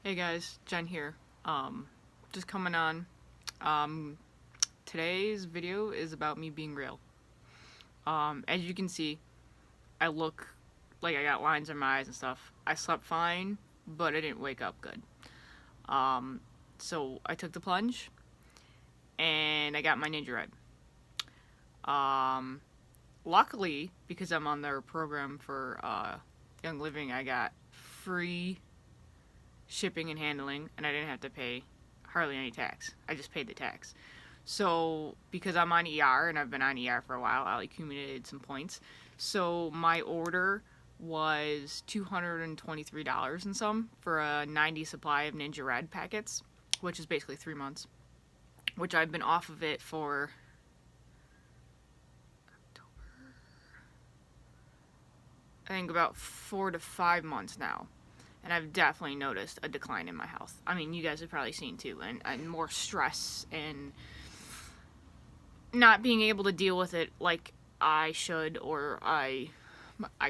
Hey guys, Jen here. Just coming on. Um, Today's video is about me being real. As you can see, I look like I got lines in my eyes and stuff. I slept fine, but I didn't wake up good. Um, so I took the plunge, and I got my Ningxia Red. Luckily, because I'm on their program for Young Living, I got free shipping and handling, and I didn't have to pay hardly any tax. I just paid the tax. So, because I'm on ER and I've been on ER for a while, I accumulated some points. So, my order was $223 and some for a 90 supply of Ningxia Red packets, which is basically 3 months. Which I've been off of it for I think about 4 to 5 months now. And I've definitely noticed a decline in my health. I mean, you guys have probably seen too, and more stress and not being able to deal with it like I should or I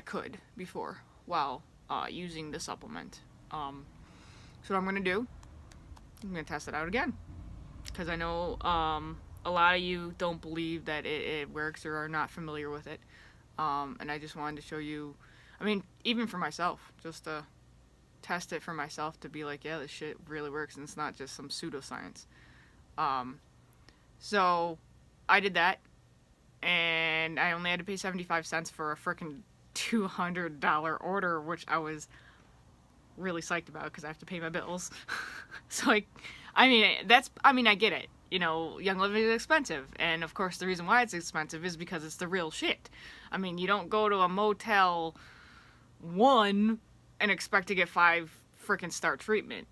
could before while using the supplement. So what I'm gonna do, I'm gonna test it out again because I know a lot of you don't believe that it works or are not familiar with it, and I just wanted to show you. I mean, even for myself, just to test it for myself to be like, yeah, this shit really works and it's not just some pseudoscience. So I did that, and I only had to pay 75 cents for a freaking $200 order, which I was really psyched about because I have to pay my bills. So I mean, I get it. You know, Young Living is expensive, and of course the reason why it's expensive is because it's the real shit. I mean, you don't go to a Motel 1 and expect to get 5 freaking star treatment.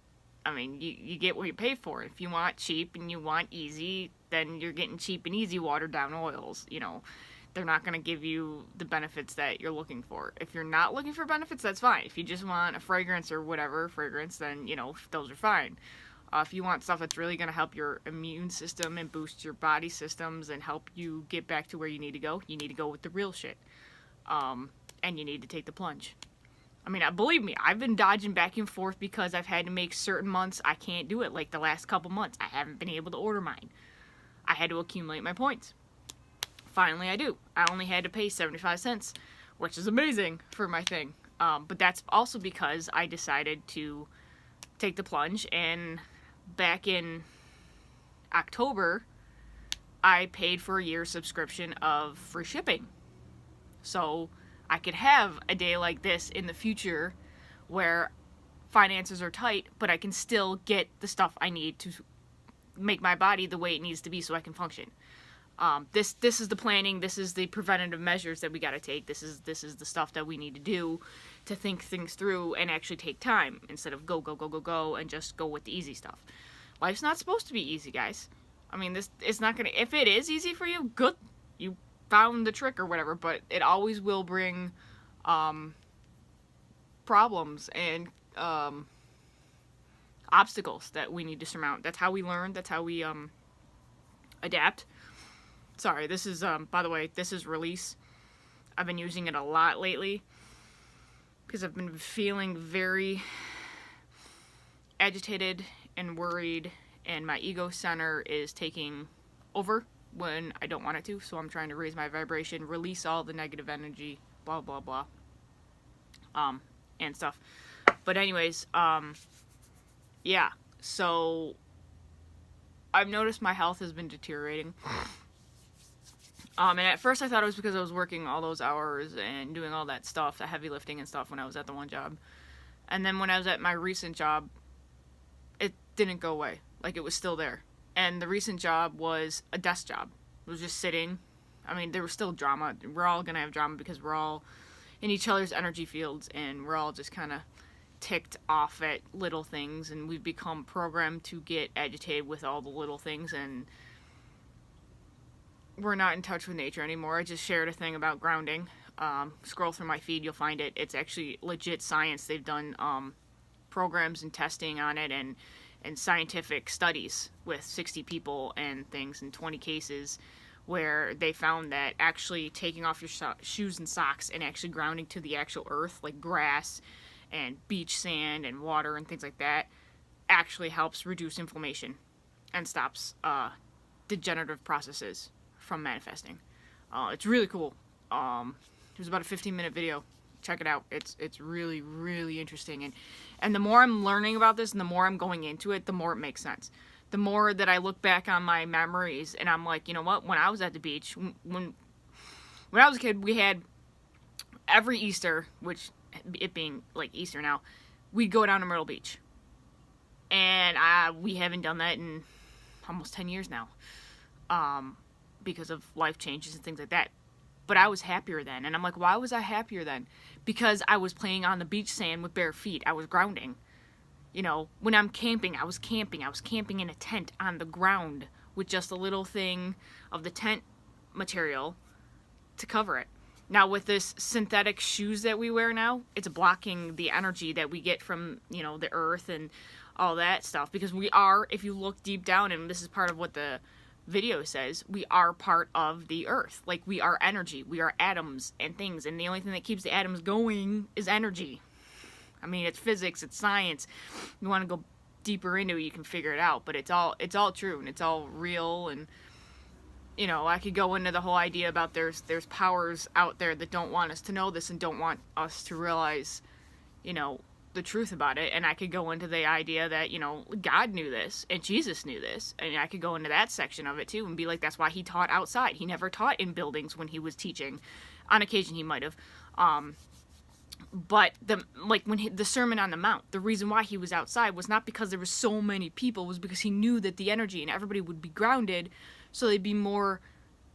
I mean, you get what you pay for. If you want cheap and you want easy, then you're getting cheap and easy watered down oils. You know, they're not going to give you the benefits that you're looking for. If you're not looking for benefits, that's fine. If you just want a fragrance or whatever fragrance, then, you know, those are fine. If you want stuff that's really going to help your immune system and boost your body systems and help you get back to where you need to go with the real shit. And you need to take the plunge. I mean, believe me, I've been dodging back and forth because I've had to make certain months I can't do it. Like the last couple months, I haven't been able to order mine. I had to accumulate my points. Finally, I do. I only had to pay 75 cents, which is amazing for my thing. But that's also because I decided to take the plunge, and back in October, I paid for a year's subscription of free shipping. So I could have a day like this in the future where finances are tight, but I can still get the stuff I need to make my body the way it needs to be so I can function. This is the planning, this is the preventative measures that we gotta take, this is the stuff that we need to do to think things through and actually take time instead of go and just go with the easy stuff. Life's not supposed to be easy, guys. I mean, it's not gonna, if it is easy for you, good, you found the trick or whatever, but it always will bring problems and obstacles that we need to surmount. That's how we learn, that's how we adapt. Sorry, this is by the way, this is Release. I've been using it a lot lately because I've been feeling very agitated and worried, and my ego center is taking over when I don't want it to, so I'm trying to raise my vibration, release all the negative energy, blah blah blah, and stuff. But anyways, yeah, so I've noticed my health has been deteriorating. And at first I thought it was because I was working all those hours and doing all that stuff, the heavy lifting and stuff when I was at the one job. And then when I was at my recent job, it didn't go away. Like, it was still there. And the recent job was a desk job. It was just sitting. I mean, there was still drama. We're all going to have drama because we're all in each other's energy fields, and we're all just kind of ticked off at little things, and we've become programmed to get agitated with all the little things, and we're not in touch with nature anymore. I just shared a thing about grounding. Scroll through my feed, you'll find it. It's actually legit science. They've done programs and testing on it, and scientific studies with 60 people and things in 20 cases where they found that actually taking off your shoes and socks and actually grounding to the actual earth, like grass and beach sand and water and things like that, actually helps reduce inflammation and stops degenerative processes from manifesting. It's really cool. It was about a 15-minute video. Check it out. It's really, really interesting. And the more I'm learning about this and the more I'm going into it, the more it makes sense. The more that I look back on my memories and I'm like, you know what? When I was at the beach, when I was a kid, we had every Easter, which it being like Easter now, we'd go down to Myrtle Beach. And we haven't done that in almost 10 years now, because of life changes and things like that. But I was happier then. And I'm like, why was I happier then? Because I was playing on the beach sand with bare feet. I was grounding. You know, when I'm camping, I was camping. I was camping in a tent on the ground with just a little thing of the tent material to cover it. Now, with this synthetic shoes that we wear now, it's blocking the energy that we get from, you know, the earth and all that stuff. Because we are, if you look deep down, and this is part of what the video says, we are part of the earth. Like, we are energy. We are atoms and things. And the only thing that keeps the atoms going is energy. I mean, it's physics, it's science. If you want to go deeper into it, you can figure it out. But it's all true, and it's all real. And, you know, I could go into the whole idea about there's powers out there that don't want us to know this and don't want us to realize, you know, the truth about it. And I could go into the idea that, you know, God knew this and Jesus knew this. And I could go into that section of it too and be like, that's why he taught outside. He never taught in buildings when he was teaching. On occasion he might have. But the Sermon on the Mount, the reason why he was outside was not because there were so many people, it was because he knew that the energy and everybody would be grounded, so they'd be more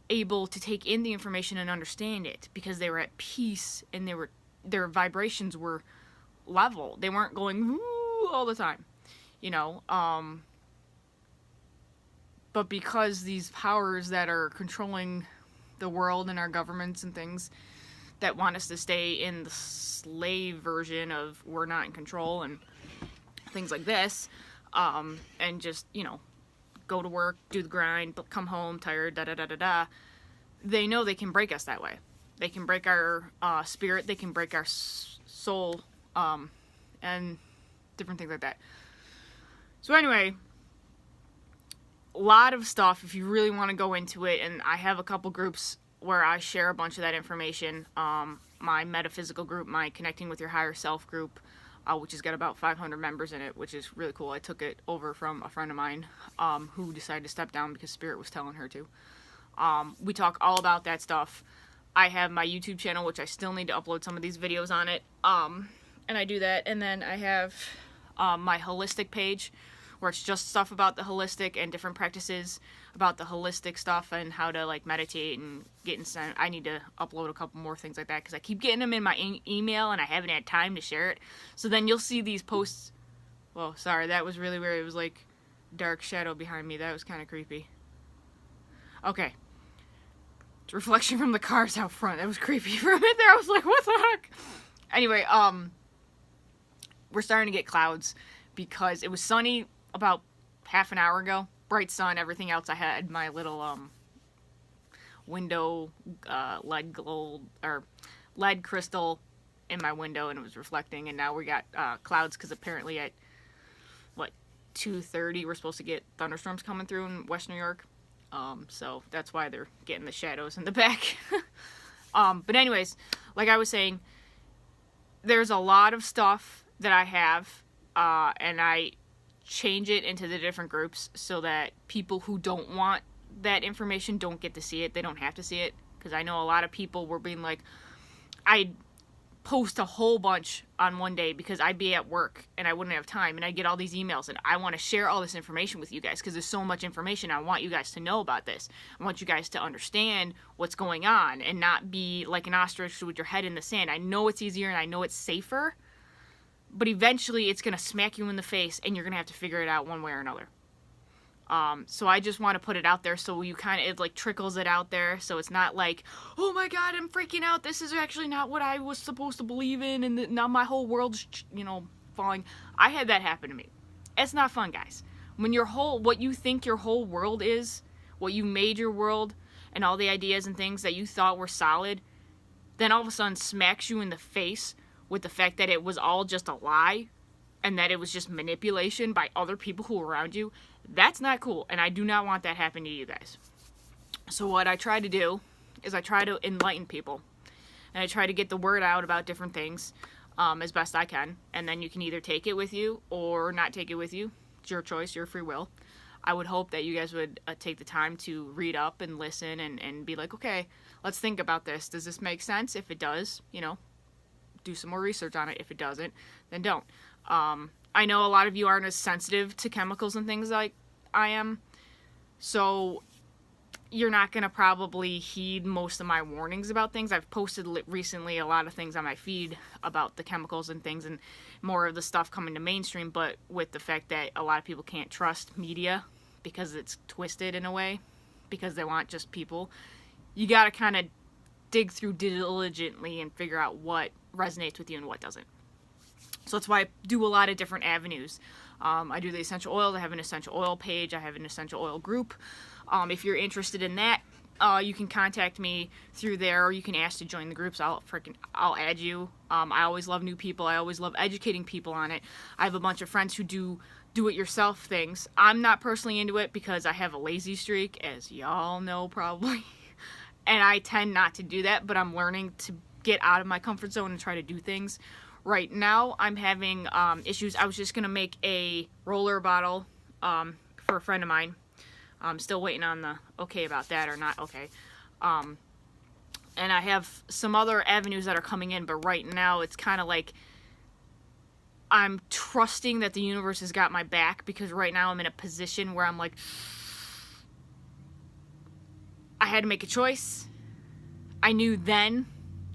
able to take in the information and understand it, because they were at peace and their vibrations were level. They weren't going woo all the time, you know. But because these powers that are controlling the world and our governments and things that want us to stay in the slave version of we're not in control and things like this, and just, you know, go to work, do the grind, come home tired, da-da-da-da-da, they know they can break us that way. They can break our spirit, they can break our soul, and different things like that. So anyway, a lot of stuff, if you really want to go into it, and I have a couple groups where I share a bunch of that information. My metaphysical group, my Connecting with Your Higher Self group, which has got about 500 members in it, which is really cool. I took it over from a friend of mine who decided to step down because Spirit was telling her to. We talk all about that stuff. I have my YouTube channel, which I still need to upload some of these videos on it, and I do that. And then I have my holistic page, where it's just stuff about the holistic and different practices about the holistic stuff and how to, like, meditate and get inside. I need to upload a couple more things like that because I keep getting them in my email and I haven't had time to share it. So then you'll see these posts. Whoa, sorry, that was really weird. It was like dark shadow behind me. That was kind of creepy. Okay. It's reflection from the cars out front. That was creepy for a minute there. I was like, what the heck? Anyway, we're starting to get clouds because it was sunny about half an hour ago. Bright sun, everything else. I had my little window lead crystal in my window, and it was reflecting. And now we got clouds because apparently at 2:30 we're supposed to get thunderstorms coming through in West New York. So that's why they're getting the shadows in the back. But anyways, like I was saying, there's a lot of stuff that I have, and I change it into the different groups so that people who don't want that information don't get to see it. They don't have to see it, because I know a lot of people were being like, I'd post a whole bunch on one day because I'd be at work and I wouldn't have time, and I'd get all these emails and I want to share all this information with you guys because there's so much information. I want you guys to know about this. I want you guys to understand what's going on and not be like an ostrich with your head in the sand. I know it's easier and I know it's safer, but eventually it's going to smack you in the face and you're going to have to figure it out one way or another. So I just want to put it out there so you kind of, it like trickles it out there. So it's not like, oh my God, I'm freaking out. This is actually not what I was supposed to believe in. And now my whole world's, falling. I had that happen to me. It's not fun, guys. When what you think your whole world is, what you made your world and all the ideas and things that you thought were solid, then all of a sudden smacks you in the face with the fact that it was all just a lie. and that it was just manipulation by other people who were around you, that's not cool. And I do not want that happening to you guys. So what I try to do is I try to enlighten people. And I try to get the word out about different things as best I can. And then you can either take it with you or not take it with you. It's your choice, your free will. I would hope that you guys would take the time to read up and listen and be like, okay, let's think about this. Does this make sense? If it does, do some more research on it. If it doesn't, then don't. I know a lot of you aren't as sensitive to chemicals and things like I am, so you're not going to probably heed most of my warnings about things. I've posted recently a lot of things on my feed about the chemicals and things, and more of the stuff coming to mainstream, but with the fact that a lot of people can't trust media because it's twisted in a way, because they want just people. You got to kind of dig through diligently and figure out what resonates with you and what doesn't. So that's why I do a lot of different avenues. I do the essential oils. I have an essential oil page. I have an essential oil group. If you're interested in that, you can contact me through there, or you can ask to join the groups. I'll add you. I always love new people. I always love educating people on it. I have a bunch of friends who do it-yourself things. I'm not personally into it because I have a lazy streak, as y'all know probably. And I tend not to do that, but I'm learning to get out of my comfort zone and try to do things. Right now, I'm having issues. I was just going to make a roller bottle for a friend of mine. I'm still waiting on the okay about that or not okay. And I have some other avenues that are coming in, but right now it's kind of like I'm trusting that the universe has got my back, because right now I'm in a position where I'm like, I had to make a choice. I knew then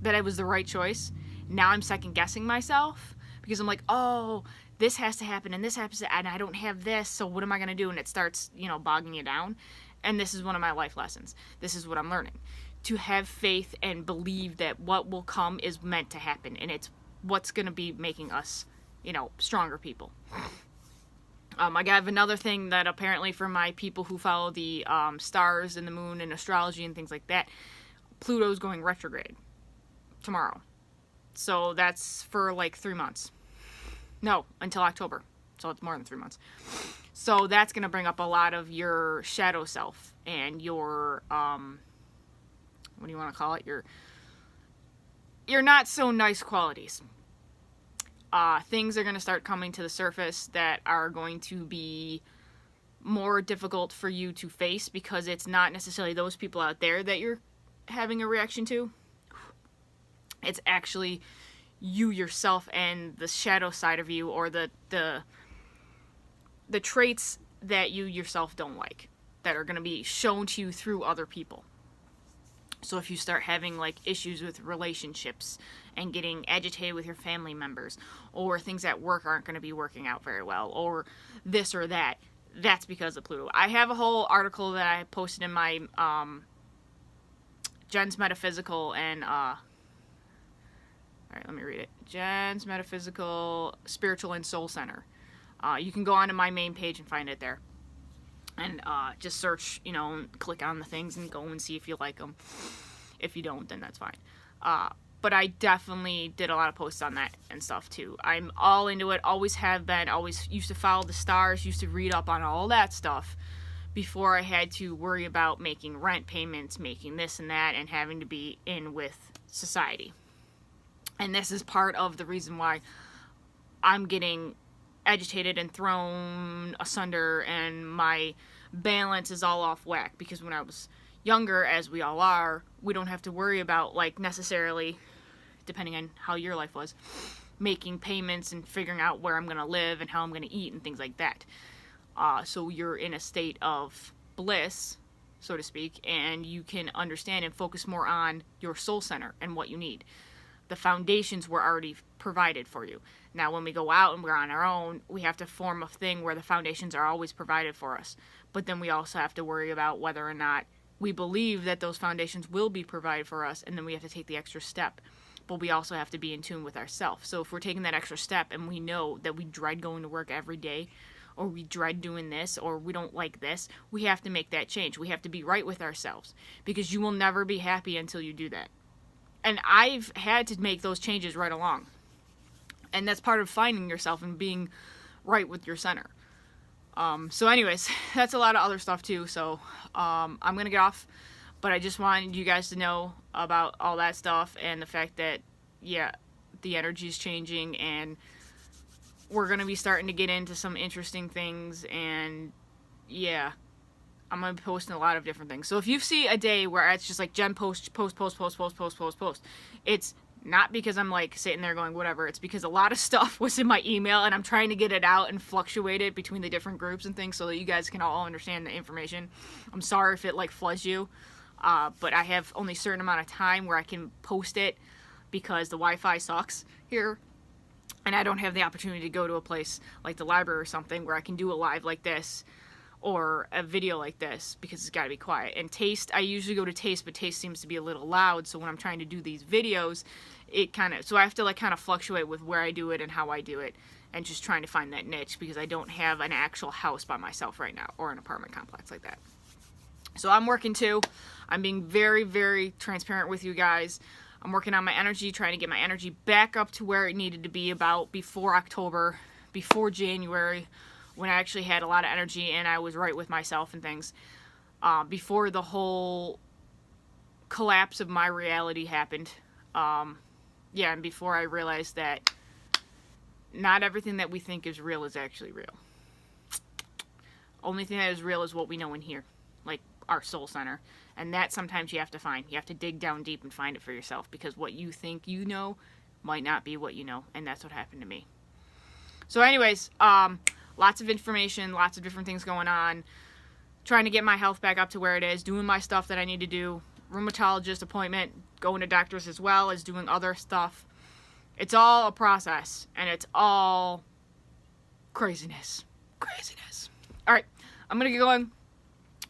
that it was the right choice. Now I'm second guessing myself because I'm like, oh, this has to happen and this happens and I don't have this, so what am I going to do? And it starts, bogging you down. And this is one of my life lessons. This is what I'm learning. To have faith and believe that what will come is meant to happen, and it's what's going to be making us, stronger people. I have another thing that apparently for my people who follow the stars and the moon and astrology and things like that, Pluto's going retrograde tomorrow. So that's for like 3 months. No, until October. So it's more than 3 months. So that's going to bring up a lot of your shadow self and your, what do you want to call it? Your not so nice qualities. Things are going to start coming to the surface that are going to be more difficult for you to face, because it's not necessarily those people out there that you're having a reaction to. It's actually you yourself and the shadow side of you, or the traits that you yourself don't like, that are going to be shown to you through other people. So if you start having like issues with relationships and getting agitated with your family members, or things at work aren't going to be working out very well, or this or that, that's because of Pluto. I have a whole article that I posted in my Jen's Metaphysical and alright, let me read it. Jen's Metaphysical, Spiritual and Soul Center. You can go onto my main page and find it there. And just search, click on the things and go and see if you like them. If you don't, then that's fine. But I definitely did a lot of posts on that and stuff too. I'm all into it, always have been, always used to follow the stars, used to read up on all that stuff before I had to worry about making rent payments, making this and that, and having to be in with society. And this is part of the reason why I'm getting agitated and thrown asunder, and my balance is all off whack, because when I was younger, as we all are, we don't have to worry about, like, necessarily, depending on how your life was, making payments and figuring out where I'm going to live and how I'm going to eat and things like that. So you're in a state of bliss, so to speak, and you can understand and focus more on your soul center and what you need. The foundations were already provided for you. Now, when we go out and we're on our own, we have to form a thing where the foundations are always provided for us. But then we also have to worry about whether or not we believe that those foundations will be provided for us, and then we have to take the extra step. But we also have to be in tune with ourselves. So if we're taking that extra step and we know that we dread going to work every day, or we dread doing this, or we don't like this, we have to make that change. We have to be right with ourselves, because you will never be happy until you do that. And I've had to make those changes right along. And that's part of finding yourself and being right with your center. So anyways, that's a lot of other stuff too. So I'm going to get off. But I just wanted you guys to know about all that stuff and the fact that, yeah, the energy is changing and we're going to be starting to get into some interesting things. And, yeah, I'm going to be posting a lot of different things. So if you see a day where it's just like Jen post, it's not because I'm like sitting there going whatever. It's because a lot of stuff was in my email and I'm trying to get it out and fluctuate it between the different groups and things so that you guys can all understand the information. I'm sorry if it like floods you. But I have only a certain amount of time where I can post it because the Wi-Fi sucks here. And I don't have the opportunity to go to a place like the library or something where I can do a live like this or a video like this because it's got to be quiet. And Taste, I usually go to Taste, but Taste seems to be a little loud. So when I'm trying to do these videos, so I have to like kind of fluctuate with where I do it and how I do it and just trying to find that niche because I don't have an actual house by myself right now or an apartment complex like that. So I'm working too. I'm being very, very transparent with you guys. I'm working on my energy, trying to get my energy back up to where it needed to be about before October, before January, when I actually had a lot of energy and I was right with myself and things. Before the whole collapse of my reality happened. And before I realized that not everything that we think is real is actually real. Only thing that is real is what we know in here. Like our soul center, and that sometimes you have to find. You have to dig down deep and find it for yourself because what you think you know might not be what you know, and that's what happened to me. So anyways, lots of information, lots of different things going on, trying to get my health back up to where it is, doing my stuff that I need to do, rheumatologist appointment, going to doctors as well as doing other stuff. It's all a process, and it's all craziness. All right, I'm gonna get going.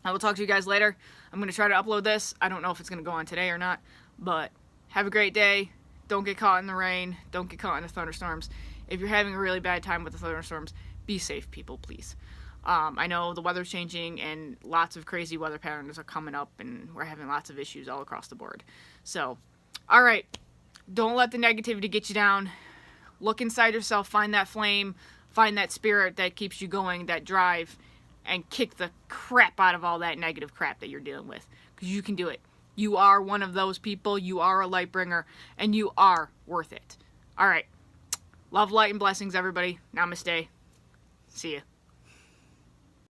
I will talk to you guys later. I'm going to try to upload this. I don't know if it's going to go on today or not, but have a great day. Don't get caught in the rain. Don't get caught in the thunderstorms. If you're having a really bad time with the thunderstorms, be safe, people, please. I know the weather's changing and lots of crazy weather patterns are coming up and we're having lots of issues all across the board. So, all right, don't let the negativity get you down. Look inside yourself, find that flame, find that spirit that keeps you going, that drive, and kick the crap out of all that negative crap that you're dealing with. Because you can do it. You are one of those people. You are a light bringer. And you are worth it. All right. Love, light, and blessings, everybody. Namaste. See ya.